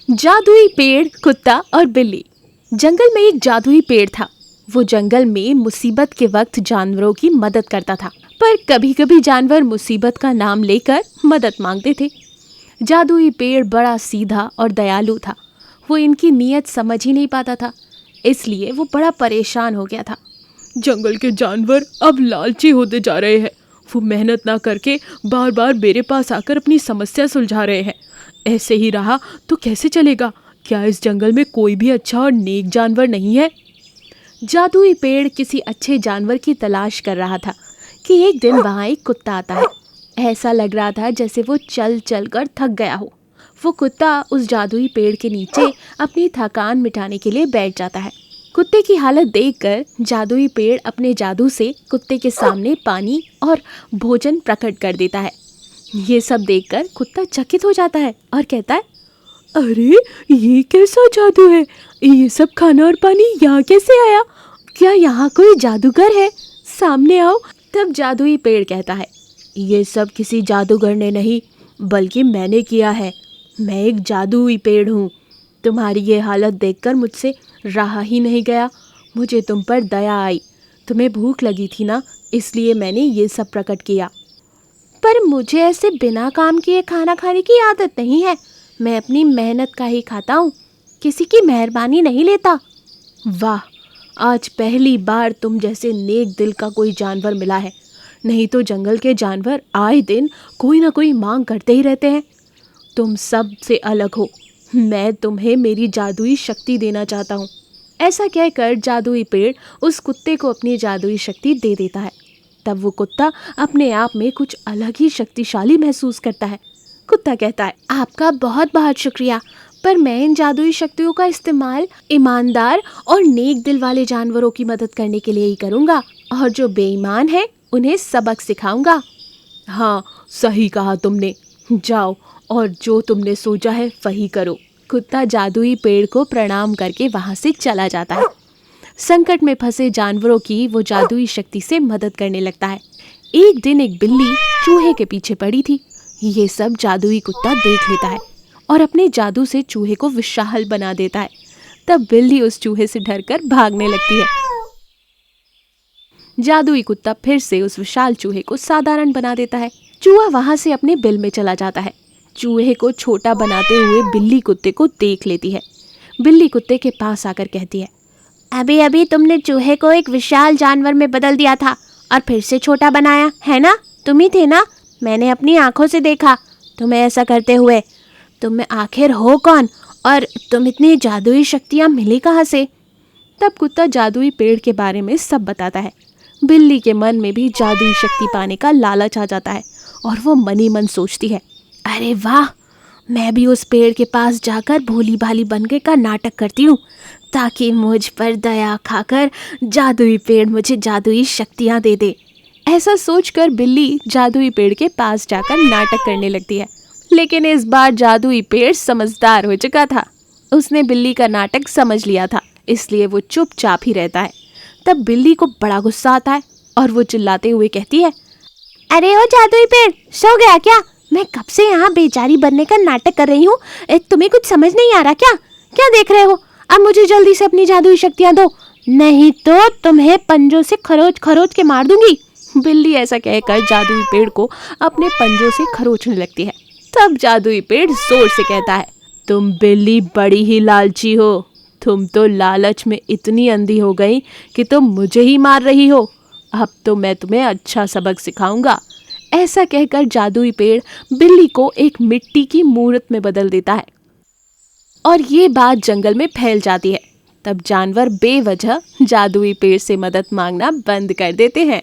जादुई पेड़, कुत्ता और बिल्ली। जंगल में एक जादुई पेड़ था। वो जंगल में मुसीबत के वक्त जानवरों की मदद करता था, पर कभी-कभी जानवर मुसीबत का नाम लेकर मदद मांगते थे। जादुई पेड़ बड़ा सीधा और दयालु था। वो इनकी नीयत समझ ही नहीं पाता था, इसलिए वो बड़ा परेशान हो गया था। जंगल के जानवर अब लालची होते जा रहे हैं। वो मेहनत ना करके बार बार मेरे पास आकर अपनी समस्या सुलझा रहे हैं। ऐसे ही रहा तो कैसे चलेगा? क्या इस जंगल में कोई भी अच्छा और नेक जानवर नहीं है? जादुई पेड़ किसी अच्छे जानवर की तलाश कर रहा था कि एक दिन वहाँ एक कुत्ता आता है। ऐसा लग रहा था जैसे वो चल चल कर थक गया हो। वो कुत्ता उस जादुई पेड़ के नीचे अपनी थकान मिटाने के लिए बैठ जाता है। कुत्ते की हालत देखकर जादुई पेड़ अपने जादू से कुत्ते के सामने पानी और भोजन प्रकट कर देता है। ये सब देखकर कुत्ता चकित हो जाता है और कहता है, अरे ये कैसा जादू है? ये सब खाना और पानी यहाँ कैसे आया? क्या यहाँ कोई जादूगर है? सामने आओ। तब जादुई पेड़ कहता है, ये सब किसी जादूगर ने नहीं, बल्कि मैंने किया है। मैं एक जादुई पेड़ हूँ। तुम्हारी ये हालत देखकर मुझसे रहा ही नहीं गया। मुझे तुम पर दया आई। तुम्हें भूख लगी थी ना, इसलिए मैंने ये सब प्रकट किया। पर मुझे ऐसे बिना काम किए खाना खाने की आदत नहीं है। मैं अपनी मेहनत का ही खाता हूँ, किसी की मेहरबानी नहीं लेता। वाह, आज पहली बार तुम जैसे नेक दिल का कोई जानवर मिला है। नहीं तो जंगल के जानवर आए दिन कोई ना कोई मांग करते ही रहते हैं। तुम सब से अलग हो। मैं तुम्हें मेरी जादुई शक्ति देना चाहता हूँ। ऐसा कहकर जादुई पेड़ उस कुत्ते को अपनी जादुई शक्ति दे देता है। तब वो कुत्ता अपने आप में कुछ अलग ही शक्तिशाली महसूस करता है। कुत्ता कहता है, आपका बहुत बहुत शुक्रिया, पर मैं इन जादुई शक्तियों का इस्तेमाल ईमानदार और नेक दिल वाले जानवरों की मदद करने के लिए ही करूँगा, और जो बेईमान है उन्हें सबक सिखाऊंगा। हाँ, सही कहा तुमने। जाओ और जो तुमने सोचा है वही करो। कुत्ता जादुई पेड़ को प्रणाम करके वहाँ से चला जाता है। संकट में फंसे जानवरों की वो जादुई शक्ति से मदद करने लगता है। एक दिन एक बिल्ली चूहे के पीछे पड़ी थी। ये सब जादुई कुत्ता देख लेता है और अपने जादू से चूहे को विशाल बना देता है। तब बिल्ली उस चूहे से डरकर भागने लगती है। जादुई कुत्ता फिर से उस विशाल चूहे को साधारण बना देता है। चूहा वहां से अपने बिल में चला जाता है। चूहे को छोटा बनाते हुए बिल्ली कुत्ते को देख लेती है। बिल्ली कुत्ते के पास आकर कहती है, अभी अभी तुमने चूहे को एक विशाल जानवर में बदल दिया था और फिर से छोटा बनाया है ना? तुम ही थे ना? मैंने अपनी आंखों से देखा तुम्हें ऐसा करते हुए। तुम में आखिर हो कौन और तुम इतनी जादुई शक्तियाँ मिली कहाँ से? तब कुत्ता जादुई पेड़ के बारे में सब बताता है। बिल्ली के मन में भी जादुई शक्ति पाने का लालच आ जाता है और वो मन ही मन सोचती है, अरे वाह, मैं भी उस पेड़ के पास जाकर भोली भाली बनके का नाटक करती हूँ, ताकि मुझ पर दया खाकर जादुई पेड़ मुझे जादुई शक्तियाँ दे दे। ऐसा सोचकर बिल्ली जादुई पेड़ के पास जाकर नाटक करने लगती है। लेकिन इस बार जादुई पेड़ समझदार हो चुका था। उसने बिल्ली का नाटक समझ लिया था, इसलिए वो चुपचाप ही रहता है। तब बिल्ली को बड़ा गुस्सा आता है और वो चिल्लाते हुए कहती है, अरे ओ जादुई पेड़, सो गया क्या? मैं कब से यहाँ बेचारी बनने का नाटक कर रही हूँ, तुम्हें कुछ समझ नहीं आ रहा क्या? क्या देख रहे हो? अब मुझे जल्दी से अपनी जादुई शक्तियाँ दो, नहीं तो तुम्हें पंजों से खरोच खरोच के मार दूंगी। बिल्ली ऐसा कहकर जादुई पेड़ को अपने पंजों से खरोचने लगती है। तब जादुई पेड़ जोर से कहता है, तुम बिल्ली बड़ी ही लालची हो। तुम तो लालच में इतनी अंधी हो गई कि तुम मुझे ही मार रही हो। अब तो मैं तुम्हें अच्छा सबक सिखाऊंगा। ऐसा कहकर जादुई पेड़ बिल्ली को एक मिट्टी की मूर्त में बदल देता है और ये बात जंगल में फैल जाती है। तब जानवर बेवजह जादुई पेड़ से मदद मांगना बंद कर देते हैं।